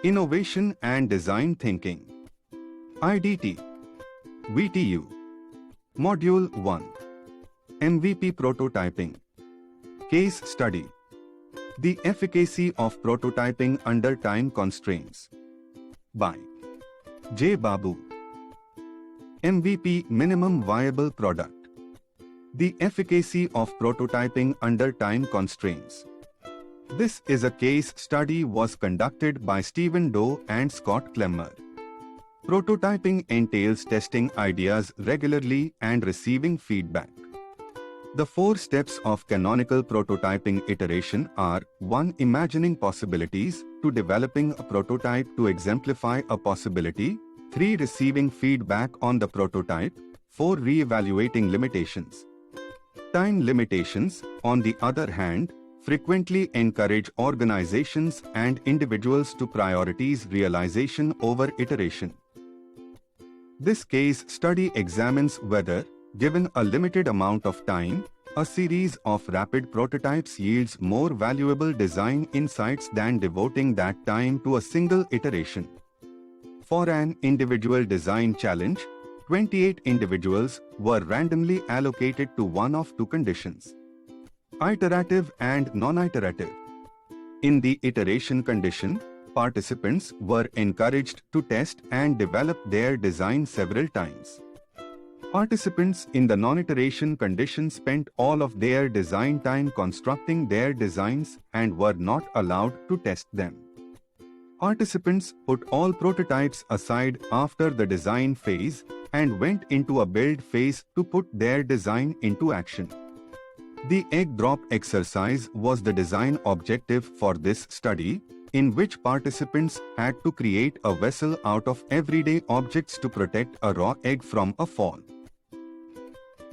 Innovation and Design Thinking. IDT. VTU. Module 1. MVP Prototyping. Case Study. The Efficacy of Prototyping Under Time Constraints. By J. Babu. MVP Minimum Viable Product. The Efficacy of Prototyping Under Time Constraints. This is a case study was conducted by Stephen Doe and Scott Clemmer. Prototyping entails testing ideas regularly and receiving feedback. The 4 steps of canonical prototyping iteration are 1. Imagining possibilities, 2. Developing a prototype to exemplify a possibility, 3. Receiving feedback on the prototype, 4. Re-evaluating limitations. Time limitations, on the other hand, frequently encourage organizations and individuals to prioritize realization over iteration. This case study examines whether, given a limited amount of time, a series of rapid prototypes yields more valuable design insights than devoting that time to a single iteration. For an individual design challenge, 28 individuals were randomly allocated to one of 2 conditions: iterative and non-iterative. In the iteration condition, participants were encouraged to test and develop their design several times. Participants in the non-iteration condition spent all of their design time constructing their designs and were not allowed to test them. Participants put all prototypes aside after the design phase and went into a build phase to put their design into action. The egg drop exercise was the design objective for this study, in which participants had to create a vessel out of everyday objects to protect a raw egg from a fall.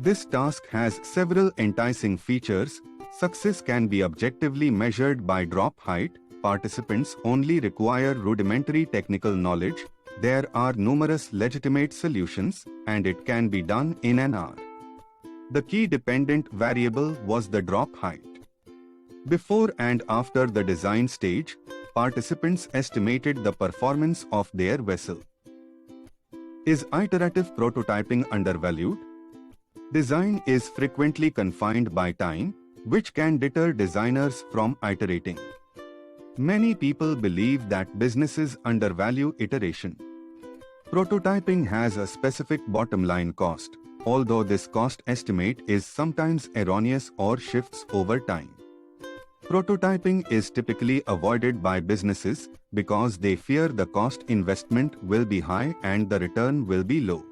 This task has several enticing features. Success can be objectively measured by drop height. Participants only require rudimentary technical knowledge. There are numerous legitimate solutions, and it can be done in an hour. The key dependent variable was the drop height. Before and after the design stage, participants estimated the performance of their vessel. Is iterative prototyping undervalued? Design is frequently confined by time, which can deter designers from iterating. Many people believe that businesses undervalue iteration. Prototyping has a specific bottom-line cost, although this cost estimate is sometimes erroneous or shifts over time. Prototyping is typically avoided by businesses because they fear the cost investment will be high and the return will be low.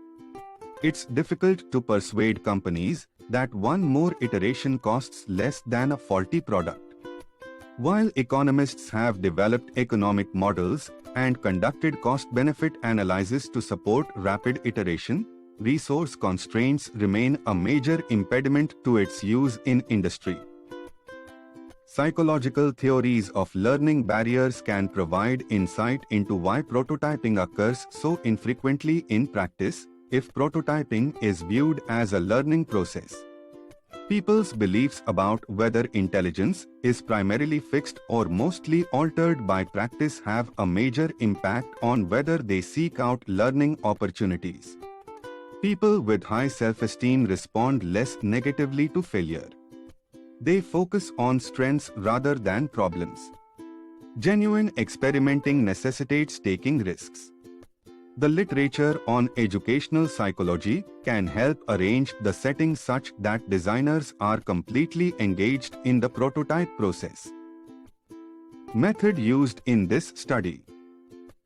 It's difficult to persuade companies that one more iteration costs less than a faulty product. While economists have developed economic models and conducted cost-benefit analysis to support rapid iteration, resource constraints remain a major impediment to its use in industry. Psychological theories of learning barriers can provide insight into why prototyping occurs so infrequently in practice, if prototyping is viewed as a learning process. People's beliefs about whether intelligence is primarily fixed or mostly altered by practice have a major impact on whether they seek out learning opportunities. People with high self-esteem respond less negatively to failure. They focus on strengths rather than problems. Genuine experimenting necessitates taking risks. The literature on educational psychology can help arrange the setting such that designers are completely engaged in the prototype process. Method used in this study.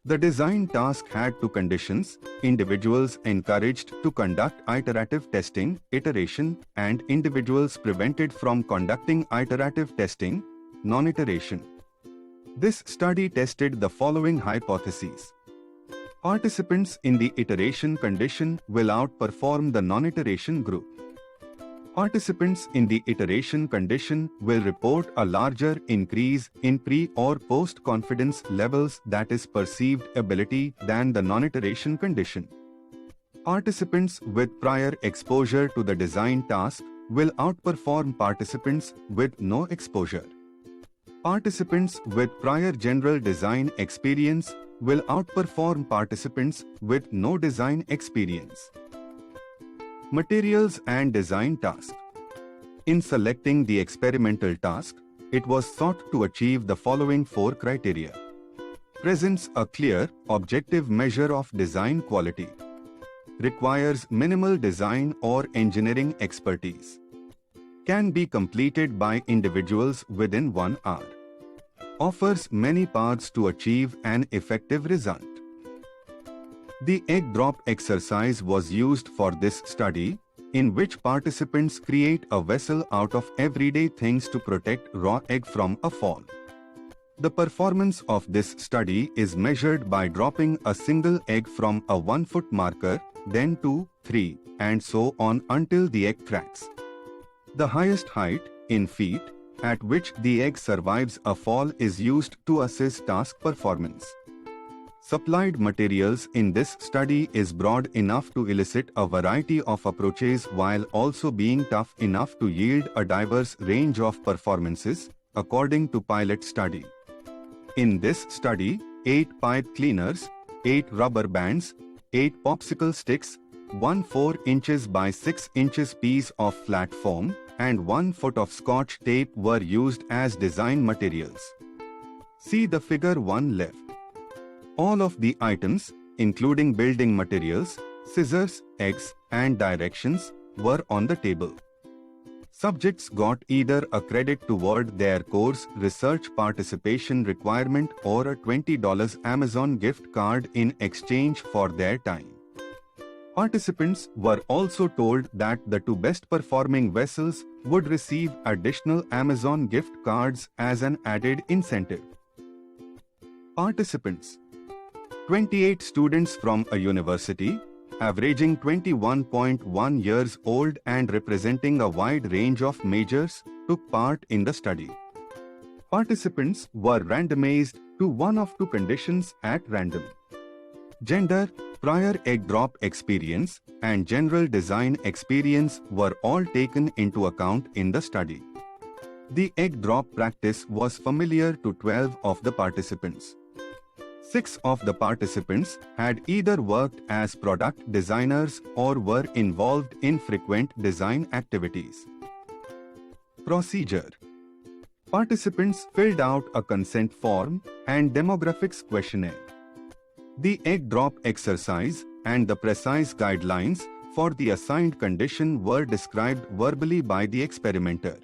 The design task had 2 conditions: individuals encouraged to conduct iterative testing, iteration, and individuals prevented from conducting iterative testing, non-iteration. This study tested the following hypotheses. Participants in the iteration condition will outperform the non-iteration group. Participants in the iteration condition will report a larger increase in pre- or post-confidence levels, that is perceived ability, than the non-iteration condition. Participants with prior exposure to the design task will outperform participants with no exposure. Participants with prior general design experience will outperform participants with no design experience. Materials and design task. In selecting the experimental task, it was sought to achieve the following 4 criteria. Presents a clear, objective measure of design quality. Requires minimal design or engineering expertise. Can be completed by individuals within 1 hour. Offers many paths to achieve an effective result. The egg drop exercise was used for this study, in which participants create a vessel out of everyday things to protect raw egg from a fall. The performance of this study is measured by dropping a single egg from a 1-foot marker, then 2, 3, and so on until the egg cracks. The highest height, in feet, at which the egg survives a fall is used to assess task performance. Supplied materials in this study is broad enough to elicit a variety of approaches while also being tough enough to yield a diverse range of performances, according to pilot study. In this study, 8 pipe cleaners, 8 rubber bands, 8 popsicle sticks, 1 4 inches by 6 inches piece of flat foam, and 1 foot of scotch tape were used as design materials. See the figure 1 left. All of the items, including building materials, scissors, eggs, and directions, were on the table. Subjects got either a credit toward their course research participation requirement or a $20 Amazon gift card in exchange for their time. Participants were also told that the 2 best performing vessels would receive additional Amazon gift cards as an added incentive. Participants: 28 students from a university, averaging 21.1 years old and representing a wide range of majors, took part in the study. Participants were randomized to one of 2 conditions at random. Gender, prior egg drop experience, and general design experience were all taken into account in the study. The egg drop practice was familiar to 12 of the participants. 6 of the participants had either worked as product designers or were involved in frequent design activities. Procedure: participants filled out a consent form and demographics questionnaire. The egg drop exercise and the precise guidelines for the assigned condition were described verbally by the experimenter.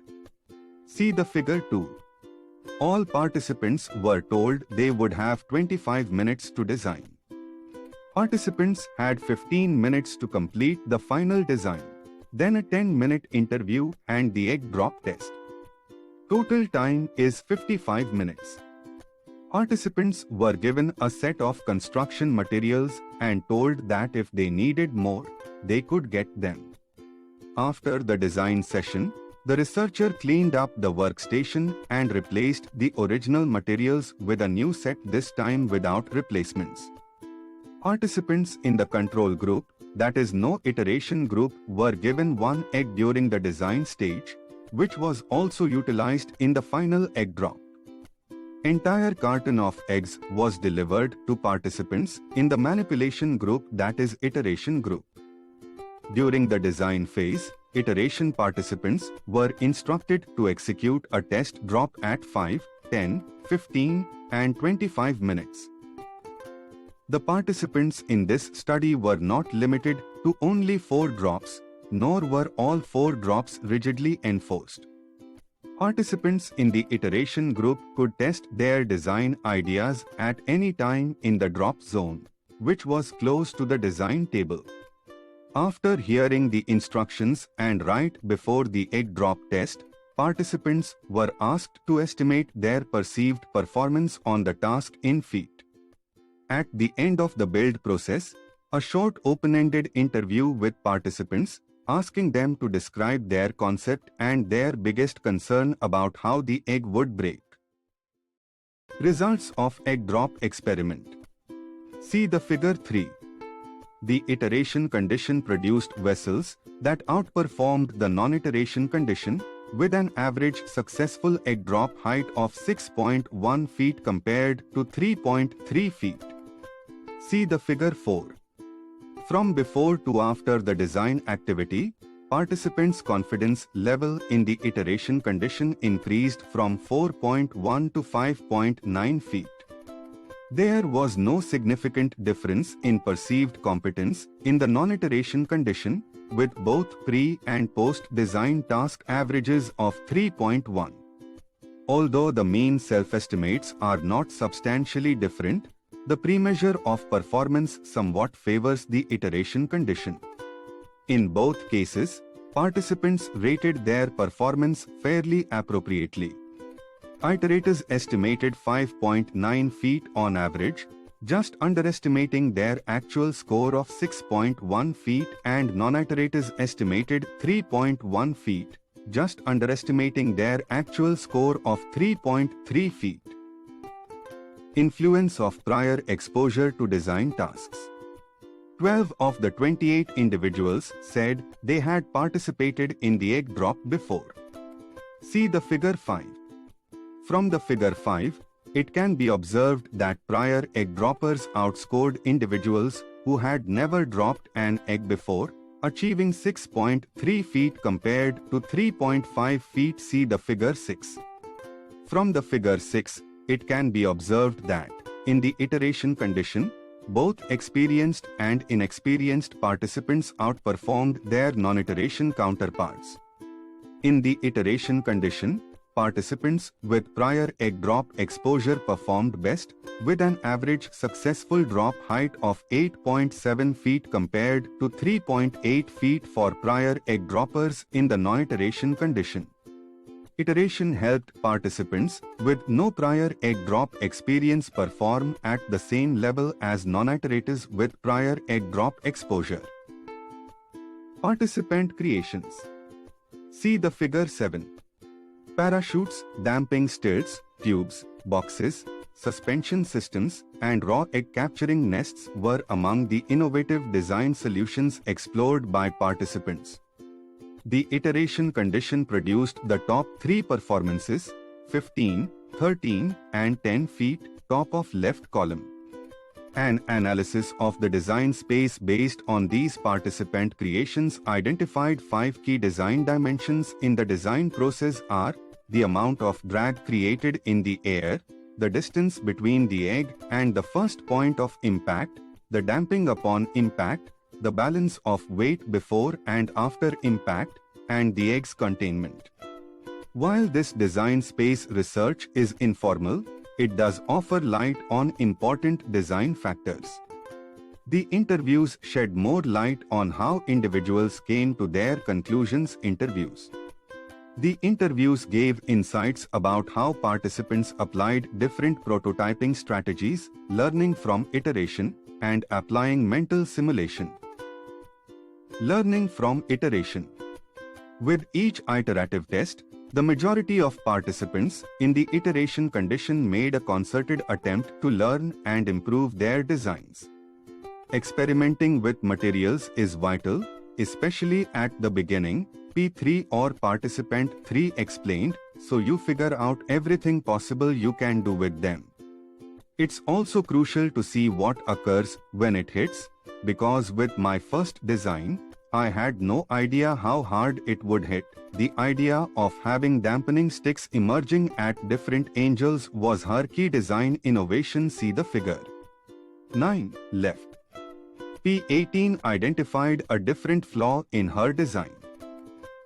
See the figure 2. All participants were told they would have 25 minutes to design. Participants had 15 minutes to complete the final design, then a 10-minute interview and the egg drop test. Total time is 55 minutes. Participants were given a set of construction materials and told that if they needed more, they could get them. After the design session, the researcher cleaned up the workstation and replaced the original materials with a new set, this time without replacements. Participants in the control group, that is no iteration group, were given 1 egg during the design stage, which was also utilized in the final egg drop. Entire carton of eggs was delivered to participants in the manipulation group, that is iteration group. During the design phase, iteration participants were instructed to execute a test drop at 5, 10, 15, and 25 minutes. The participants in this study were not limited to only 4 drops, nor were all 4 drops rigidly enforced. Participants in the iteration group could test their design ideas at any time in the drop zone, which was close to the design table. After hearing the instructions and right before the egg drop test, participants were asked to estimate their perceived performance on the task in feet. At the end of the build process, a short open-ended interview with participants, asking them to describe their concept and their biggest concern about how the egg would break. Results of egg drop experiment. See the figure 3. The iteration condition produced vessels that outperformed the non-iteration condition, with an average successful egg drop height of 6.1 feet compared to 3.3 feet. See the figure 4. From before to after the design activity, participants' confidence level in the iteration condition increased from 4.1 to 5.9 feet. There was no significant difference in perceived competence in the non-iteration condition, with both pre- and post-design task averages of 3.1. Although the mean self-estimates are not substantially different, the pre-measure of performance somewhat favors the iteration condition. In both cases, participants rated their performance fairly appropriately. Iterators estimated 5.9 feet on average, just underestimating their actual score of 6.1 feet, and non-iterators estimated 3.1 feet, just underestimating their actual score of 3.3 feet. Influence of prior exposure to design tasks. 12 of the 28 individuals said they had participated in the egg drop before. See the figure 5. From the figure 5, it can be observed that prior egg droppers outscored individuals who had never dropped an egg before, achieving 6.3 feet compared to 3.5 feet. See the figure 6. From the figure 6, it can be observed that, in the iteration condition, both experienced and inexperienced participants outperformed their non-iteration counterparts. In the iteration condition, participants with prior egg drop exposure performed best, with an average successful drop height of 8.7 feet compared to 3.8 feet for prior egg droppers in the non-iteration condition. Iteration helped participants with no prior egg drop experience perform at the same level as non-iterators with prior egg drop exposure. Participant creations. See the figure 7. Parachutes, damping stilts, tubes, boxes, suspension systems, and raw egg capturing nests were among the innovative design solutions explored by participants. The iteration condition produced the top 3 performances, 15, 13, and 10 feet, top of left column. An analysis of the design space based on these participant creations identified 5 key design dimensions in the design process are: the amount of drag created in the air, the distance between the egg and the first point of impact, the damping upon impact, the balance of weight before and after impact, and the egg's containment. While this design space research is informal, it does offer light on important design factors. The interviews shed more light on how individuals came to their conclusions. Interviews. The interviews gave insights about how participants applied different prototyping strategies, learning from iteration, and applying mental simulation. Learning from iteration. With each iterative test, the majority of participants in the iteration condition made a concerted attempt to learn and improve their designs. Experimenting with materials is vital, especially at the beginning, P3 or participant 3 explained, so you figure out everything possible you can do with them. It's also crucial to see what occurs when it hits, because with my first design, I had no idea how hard it would hit. The idea of having dampening sticks emerging at different angles was her key design innovation. See the figure 9, left. P18 identified a different flaw in her design.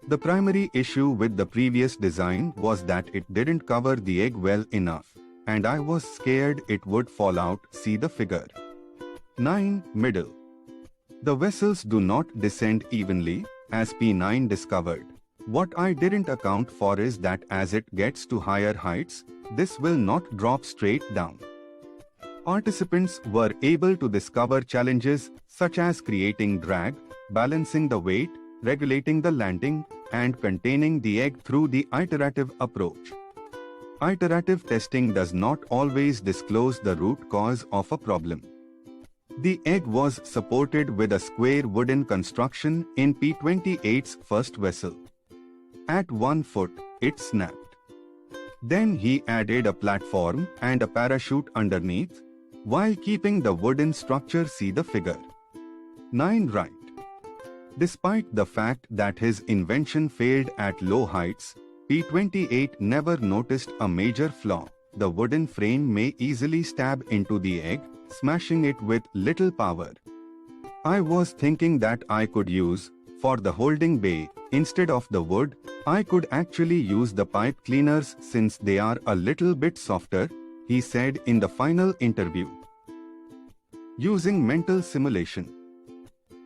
The primary issue with the previous design was that it didn't cover the egg well enough, and I was scared it would fall out. See the figure 9, middle. The vessels do not descend evenly, as P9 discovered. What I didn't account for is that as it gets to higher heights, this will not drop straight down. Participants were able to discover challenges such as creating drag, balancing the weight, regulating the landing, and containing the egg through the iterative approach. Iterative testing does not always disclose the root cause of a problem. The egg was supported with a square wooden construction in P28's first vessel. At one foot, it snapped. Then he added a platform and a parachute underneath, while keeping the wooden structure. See the figure 9 right. Despite the fact that his invention failed at low heights, P28 never noticed a major flaw. The wooden frame may easily stab into the egg, smashing it with little power. I was thinking that I could use, for the holding bay, instead of the wood, I could actually use the pipe cleaners since they are a little bit softer, he said in the final interview. Using mental simulation.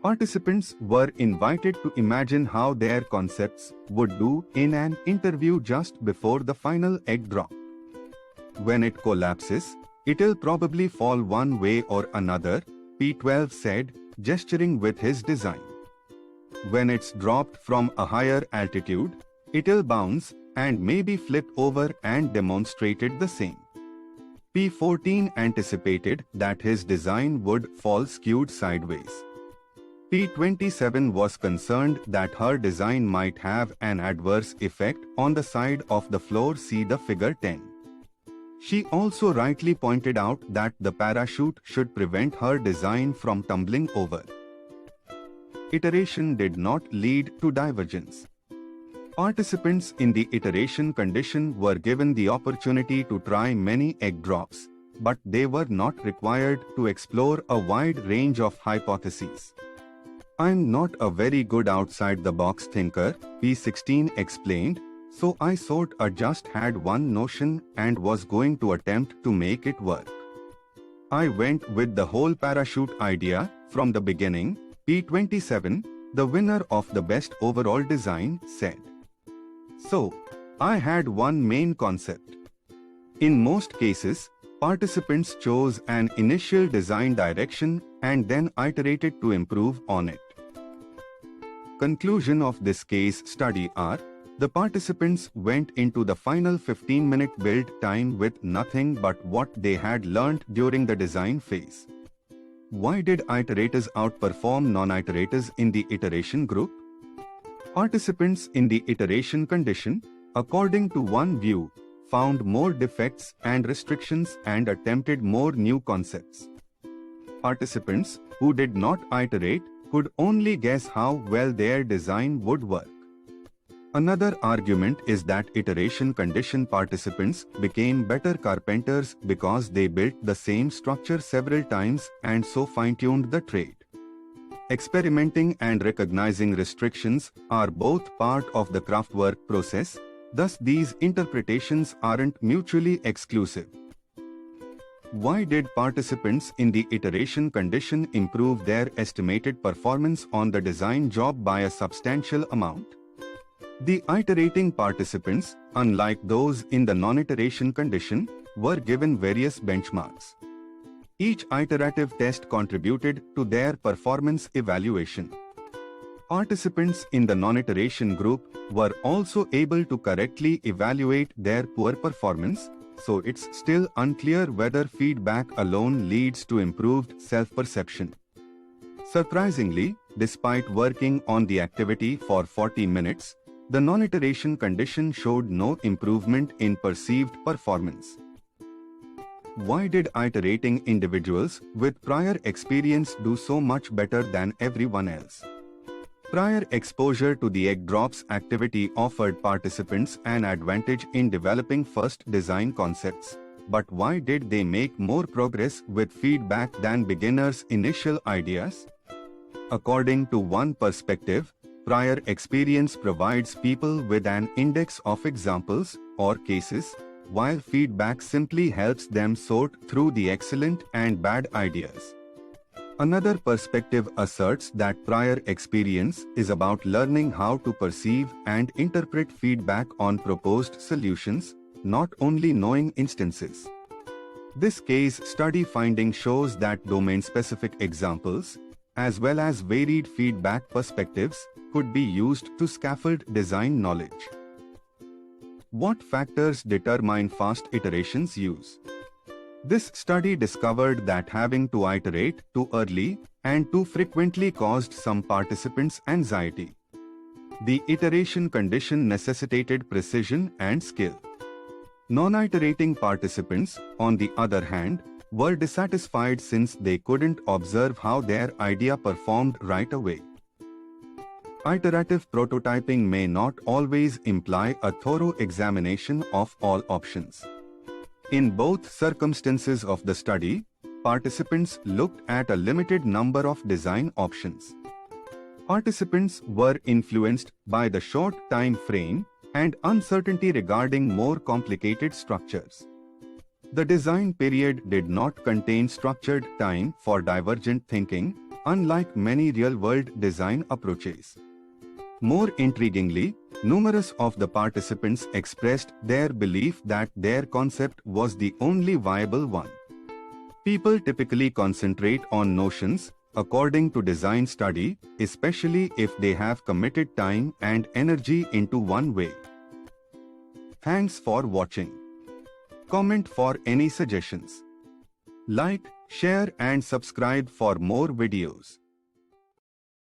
Participants were invited to imagine how their concepts would do in an interview just before the final egg drop. When it collapses, it'll probably fall one way or another, P12 said, gesturing with his design. When it's dropped from a higher altitude, it'll bounce and maybe flip over, and demonstrated the same. P14 anticipated that his design would fall skewed sideways. P27 was concerned that her design might have an adverse effect on the side of the floor. See the figure 10. She also rightly pointed out that the parachute should prevent her design from tumbling over. Iteration did not lead to divergence. Participants in the iteration condition were given the opportunity to try many egg drops, but they were not required to explore a wide range of hypotheses. I'm not a very good outside-the-box thinker, P16 explained, so I sort of just had one notion and was going to attempt to make it work. I went with the whole parachute idea from the beginning, P27, the winner of the best overall design, said. So, I had one main concept. In most cases, participants chose an initial design direction and then iterated to improve on it. Conclusion of this case study are, the participants went into the final 15-minute build time with nothing but what they had learned during the design phase. Why did iterators outperform non-iterators in the iteration group? Participants in the iteration condition, according to one view, found more defects and restrictions and attempted more new concepts. Participants who did not iterate could only guess how well their design would work. Another argument is that iteration condition participants became better carpenters because they built the same structure several times and so fine-tuned the trade. Experimenting and recognizing restrictions are both part of the craftwork process, thus these interpretations aren't mutually exclusive. Why did participants in the iteration condition improve their estimated performance on the design job by a substantial amount? The iterating participants, unlike those in the non-iteration condition, were given various benchmarks. Each iterative test contributed to their performance evaluation. Participants in the non-iteration group were also able to correctly evaluate their poor performance, so it's still unclear whether feedback alone leads to improved self-perception. Surprisingly, despite working on the activity for 40 minutes, the non-iteration condition showed no improvement in perceived performance. Why did iterating individuals with prior experience do so much better than everyone else? Prior exposure to the egg drops activity offered participants an advantage in developing first design concepts, but why did they make more progress with feedback than beginners' initial ideas? According to one perspective, prior experience provides people with an index of examples or cases, while feedback simply helps them sort through the excellent and bad ideas. Another perspective asserts that prior experience is about learning how to perceive and interpret feedback on proposed solutions, not only knowing instances. This case study finding shows that domain-specific examples, as well as varied feedback perspectives, could be used to scaffold design knowledge. What factors determine fast iterations use? This study discovered that having to iterate too early and too frequently caused some participants anxiety. The iteration condition necessitated precision and skill. Non-iterating participants, on the other hand, were dissatisfied since they couldn't observe how their idea performed right away. Iterative prototyping may not always imply a thorough examination of all options. In both circumstances of the study, participants looked at a limited number of design options. Participants were influenced by the short time frame and uncertainty regarding more complicated structures. The design period did not contain structured time for divergent thinking, unlike many real-world design approaches. More intriguingly, numerous of the participants expressed their belief that their concept was the only viable one. People typically concentrate on notions, according to design study, especially if they have committed time and energy into one way. Thanks for watching. Comment for any suggestions. Like, share and subscribe for more videos.